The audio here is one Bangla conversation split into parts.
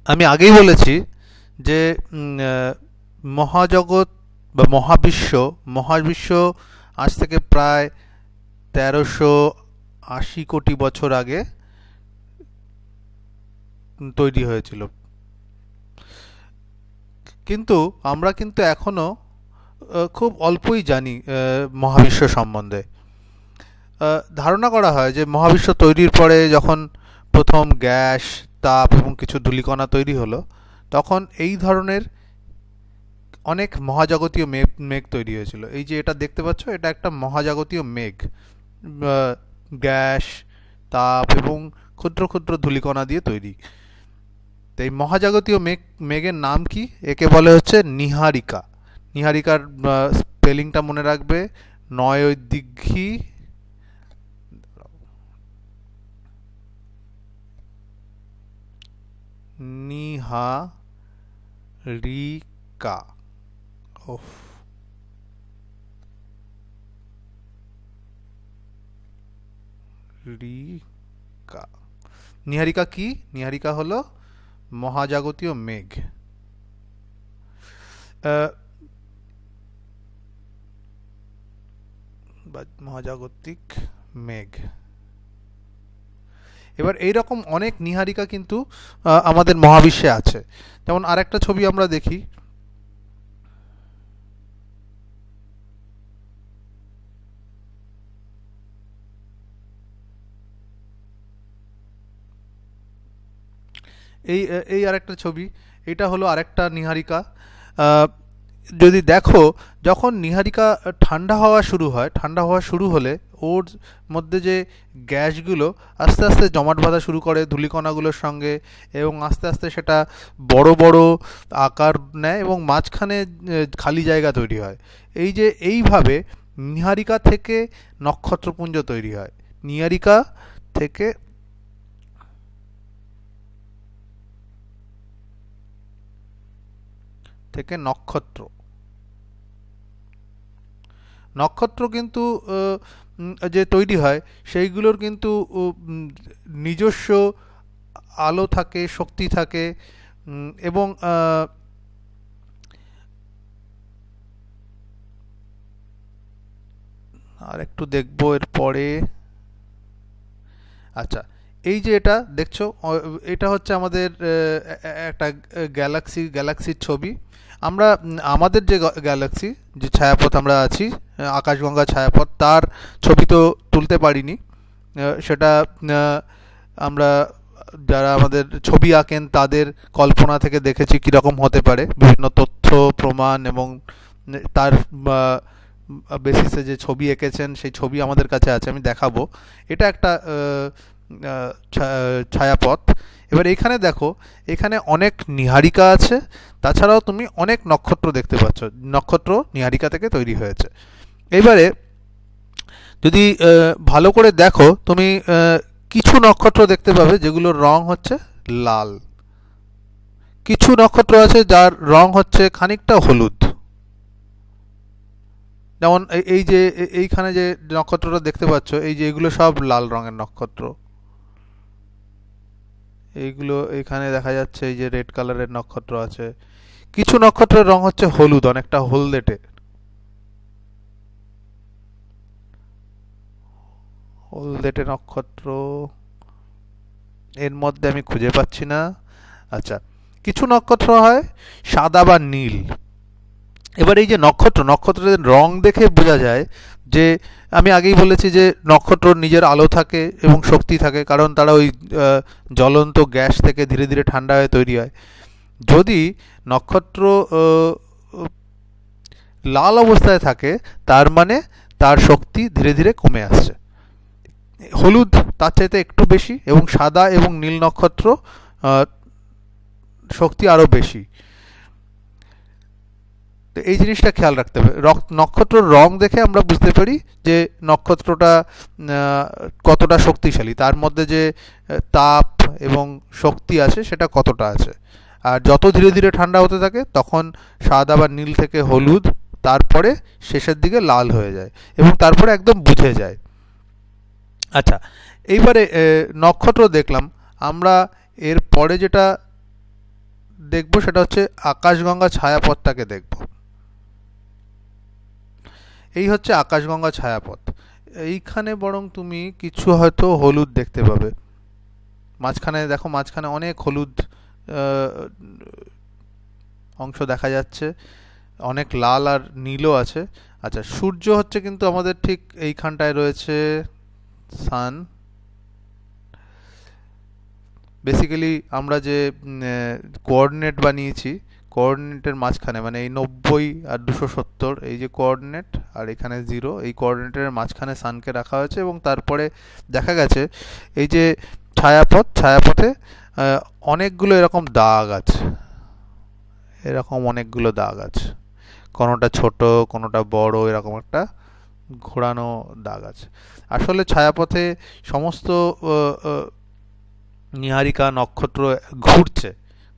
আমি আগেই বলেছি যে মহাজগৎ বা মহাবিশ্ব আজ থেকে প্রায় 1380 কোটি বছর আগে তৈরি হয়েছিল। কিন্তু আমরা কিন্তু এখনো খুব অল্পই জানি মহাবিশ্ব সম্বন্ধে। ধারণা করা হয় যে মহাবিশ্ব তৈরির পরে যখন প্রথম গ্যাস, তাপ এবং কিছু ধূলিকণা তৈরি হলো, তখন এই ধরনের অনেক মহাজাগতীয় মেঘ তৈরি হয়েছিল। এই যে এটা দেখতে পাচ্ছ, এটা একটা মহাজাগতীয় মেঘ, গ্যাস, তাপ এবং ক্ষুদ্র ক্ষুদ্র ধূলিকণা দিয়ে তৈরি। তো এই মহাজাগতীয় মেঘের নাম কি? একে বলে হচ্ছে নীহারিকা। নীহারিকার স্পেলিংটা মনে রাখবে, নয় দীর্ঘী নীহারিকা। ওফ, রিকা। নীহারিকা কি? নীহারিকা হলো মহাজাগতীয় মেঘ। মহাজাগতিক মেঘ। এবার এইরকম অনেক নীহারিকা কিন্তু আমাদের মহাবিশ্বে আছে। যেমন আরেকটা ছবি আমরা দেখি। এই এই আরেকটা ছবি, এটা হলো আরেকটা নীহারিকা। যদি দেখো, যখন নীহারিকা ঠান্ডা হওয়া শুরু হলে ওর মধ্যে যে গ্যাসগুলো আস্তে আস্তে জমাট বাঁধা শুরু করে ধূলিকণাগুলোর সঙ্গে, এবং আস্তে আস্তে সেটা বড় বড় আকার নেয় এবং মাঝখানে খালি জায়গা তৈরি হয়। এই যে এইভাবে নীহারিকা থেকে নক্ষত্রপুঞ্জ তৈরি হয়। নীহারিকা থেকে নক্ষত্র। নক্ষত্র কিন্তু যে তৈরি হয় সেইগুলোর কিন্তু নিজস্ব আলো থাকে, শক্তি থাকে, এবং আর একটু দেখবো এরপরে। আচ্ছা, এই যে এটা দেখছো, এটা হচ্ছে আমাদের একটা গ্যালাক্সির ছবি। আমরা আমাদের যে গ্যালাক্সি, যে ছায়াপথ আমরা আছি, আকাশগঙ্গা ছায়াপথ, তার ছবি তো তুলতে পারিনি। সেটা আমরা যারা আমাদের ছবি আঁকেন তাদের কল্পনা থেকে দেখেছি কীরকম হতে পারে, বিভিন্ন তথ্য প্রমাণ এবং তার বেসিসে যে ছবি এঁকেছেন সেই ছবি আমাদের কাছে আছে, আমি দেখাবো। এটা একটা ছায়াপথ। এবার এখানে দেখো, এখানে অনেক নীহারিকা আছে, তাছাড়াও তুমি অনেক নক্ষত্র দেখতে পাচ্ছ। নক্ষত্র নীহারিকা থেকে তৈরি হয়েছে। এবারে যদি ভালো করে দেখো, তুমি কিছু নক্ষত্র দেখতে পাবে যেগুলোর রং হচ্ছে লাল। কিছু নক্ষত্র আছে যার রং হচ্ছে খানিকটা হলুদ। যেমন এই যে এইখানে যে নক্ষত্রটা দেখতে পাচ্ছ, এই যে এগুলো সব লাল রঙের নক্ষত্র। এইগুলো এখানে দেখা যাচ্ছে, এই যে রেড কালারের নক্ষত্র আছে। কিছু নক্ষত্রের রং হচ্ছে হলুদ, অনেকটা হলদেটে। হলদেটে নক্ষত্র এর মধ্যে আমি খুঁজে পাচ্ছি না। আচ্ছা, কিছু নক্ষত্র হয় সাদা বা নীল। এবার এই যে নক্ষত্রের রং দেখে বোঝা যায় যে, আমি আগেই বলেছি যে নক্ষত্র নিজের আলো থাকে এবং শক্তি থাকে, কারণ তারা ওই জ্বলন্ত গ্যাস থেকে ধীরে ধীরে ঠান্ডা হয়ে তৈরি হয়। যদি নক্ষত্র লাল অবস্থায় থাকে, তার মানে তার শক্তি ধীরে ধীরে কমে আসছে। হলুদ তার চাইতে একটু বেশি, এবং সাদা এবং নীল নক্ষত্র শক্তি আরও বেশি। তো এই জিনিসটা খেয়াল রাখতে হবে। নক্ষত্রের রং দেখে আমরা বুঝতে পারি যে নক্ষত্রটা কতটা শক্তিশালী, তার মধ্যে যে তাপ এবং শক্তি আছে সেটা কতটা আছে। আর যত ধীরে ধীরে ঠান্ডা হতে থাকে, তখন সাদা বা নীল থেকে হলুদ, তারপরে শেষের দিকে লাল হয়ে যায় এবং তারপরে একদম বুঝে যায়। আচ্ছা, এইবারে নক্ষত্র দেখলাম আমরা। এর পরে যেটা দেখব সেটা হচ্ছে আকাশগঙ্গা ছায়াপথটাকে দেখব। এই হচ্ছে আকাশগঙ্গা ছায়াপথ। এইখানে বরং তুমি কিছু হয়তো হলুদ দেখতে পাবে, মাঝখানে দেখো, মাঝখানে অনেক হলুদ অংশ দেখা যাচ্ছে, অনেক লাল আর নীলও আছে। আচ্ছা, সূর্য হচ্ছে কিন্তু আমাদের ঠিক এইখানটায় রয়েছে, সান। বেসিক্যালি আমরা যে কোঅর্ডিনেট বানিয়েছি, কোঅর্ডিনেটের মাঝখানে মানে এই 90 আর 270, এই যে কোঅর্ডিনেট আর এখানে 0, এই কোঅর্ডিনেটের মাঝখানে সানকে রাখা হয়েছে এবং তারপরে দেখা গেছে এই যে ছায়াপথ, ছায়াপথে অনেকগুলো এরকম দাগ আছে, এরকম অনেকগুলো দাগ আছে, কোনোটা ছোট কোনোটা বড়, এরকম একটা ঘোরানো দাগ আছে। আসলে ছায়াপথে সমস্ত নীহারিকা নক্ষত্র ঘুরছে,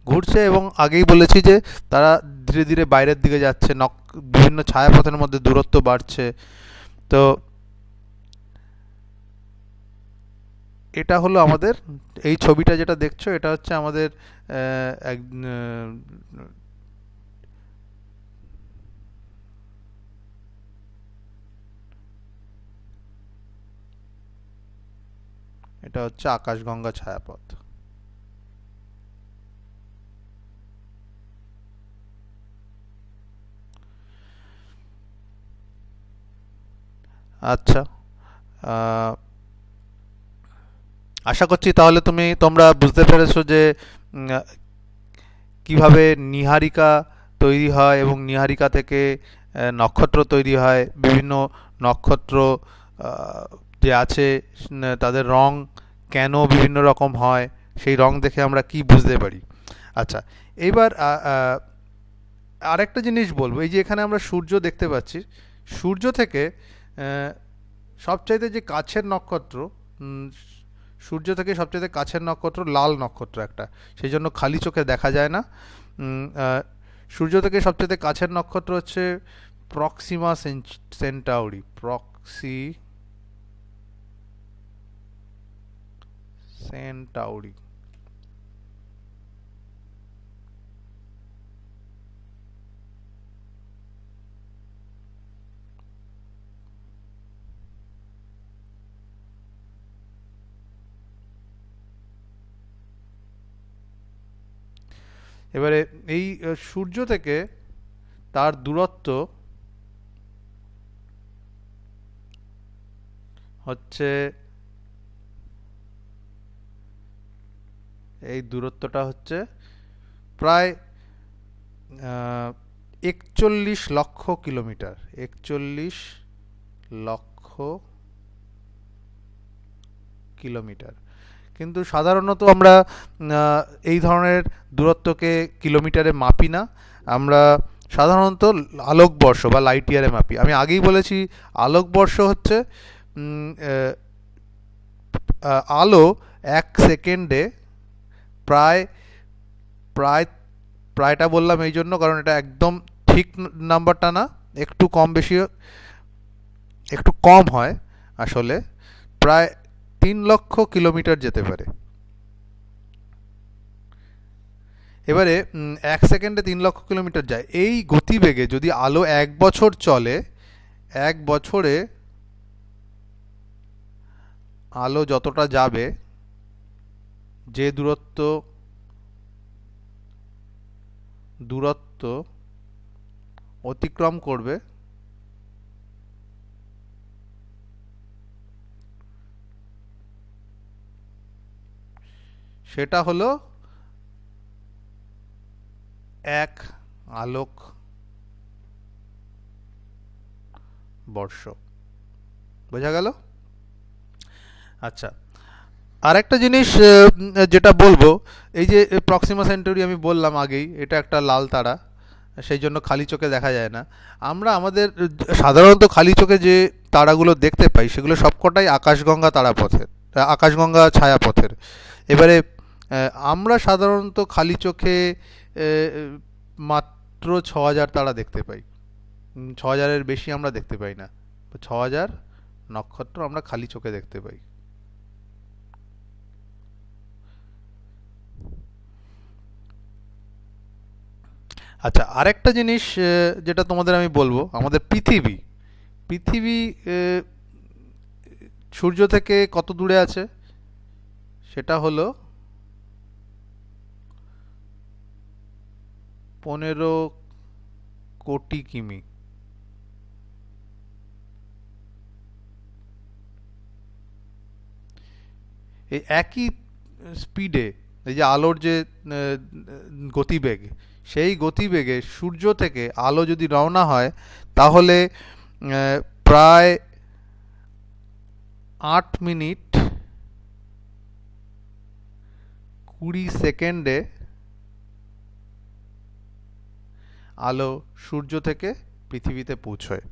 ঘুরছে এবং আগেই বলেছি যে তারা ধীরে ধীরে বাইরের দিকে যাচ্ছে, বিভিন্ন ছায়াপথের মধ্যে দূরত্ব বাড়ছে। তো এটা হলো আমাদের এই ছবিটা যেটা দেখছো, এটা হচ্ছে আমাদের এটা হচ্ছে আকাশগঙ্গা ছায়াপথ। আচ্ছা, আশা করছি তাহলে তোমরা বুঝতে পেরেছো যে কিভাবে নীহারিকা তৈরি হয় এবং নীহারিকা থেকে নক্ষত্র তৈরি হয়। বিভিন্ন নক্ষত্র যে আছে তাদের রং কেন বিভিন্ন রকম হয়, সেই রং দেখে আমরা কি বুঝতে পারি। আচ্ছা, এইবার আরেকটা জিনিস বলবো, এই যে এখানে আমরা সূর্য দেখতে পাচ্ছি, সূর্য থেকে সবচাইতে যে কাছের নক্ষত্র, সূর্য থেকে সবচেয়ে কাছের নক্ষত্র লাল নক্ষত্র একটা, সেই জন্য খালি চোখে দেখা যায় না। সূর্য থেকে সবচেয়ে কাছের নক্ষত্র হচ্ছে প্রক্সিমা সেন্টাউরি, সেন্টাউরি। এবারে এই সূর্য থেকে তার দূরত্ব হচ্ছে, এই দূরত্বটা হচ্ছে প্রায় 41 লক্ষ কিলোমিটার, 41 লক্ষ কিলোমিটার। কিন্তু সাধারণত আমরা এই ধরনের দূরত্বকে কিলোমিটারে মাপি না, আমরা সাধারণত আলোকবর্ষ বা লাইট ইয়ারে মাপি। আমি আগেই বলেছি আলোকবর্ষ হচ্ছে আলো 1 সেকেন্ডে প্রায় প্রায় প্রায়টা বললাম এই জন্য কারণ এটা একদম ঠিক নাম্বারটা না, একটু কম বেশি, একটু কম হয় আসলে, প্রায় 3 লক্ষ কিলোমিটার যেতে পারে। এবারে 1 সেকেন্ডে 3 লক্ষ কিলোমিটার যায়, এই গতিবেগে যদি আলো 1 বছর চলে, 1 বছরে আলো যতটা যাবে, যে দূরত্ব অতিক্রম করবে, সেটা হলো 1 আলোক বর্ষ। বোঝা গেল? আচ্ছা, আরেকটা জিনিস যেটা বলবো, এই যে প্রক্সিমা সেন্টারি আমি বললাম আগেই, এটা একটা লাল তারা, সেই জন্য খালি চোখে দেখা যায় না। আমরা আমাদের সাধারণত খালি চোখে যে তারাগুলো দেখতে পাই সেগুলো সবকটাই আকাশগঙ্গা তারাপথের, আকাশগঙ্গা ছায়াপথের। এবারে আমরা সাধারণত খালি চোখে মাত্র 6000 তারা দেখতে পাই, 6000-এর বেশি আমরা দেখতে পাই না। 6000 নক্ষত্র আমরা খালি চোখে দেখতে পাই। আচ্ছা, আরেকটা জিনিস যেটা তোমাদের আমি বলবো, আমাদের পৃথিবী পৃথিবী সূর্য থেকে কত দূরে আছে, সেটা হলো 15 কোটি কিমি। এই একই স্পিডে, এই যে আলোর যে গতিবেগ, সেই গতিবেগে সূর্য থেকে আলো যদি রওনা হয়, তাহলে প্রায় 8 মিনিট 20 সেকেন্ডে আলো সূর্য থেকে পৃথিবীতে পৌঁছয়।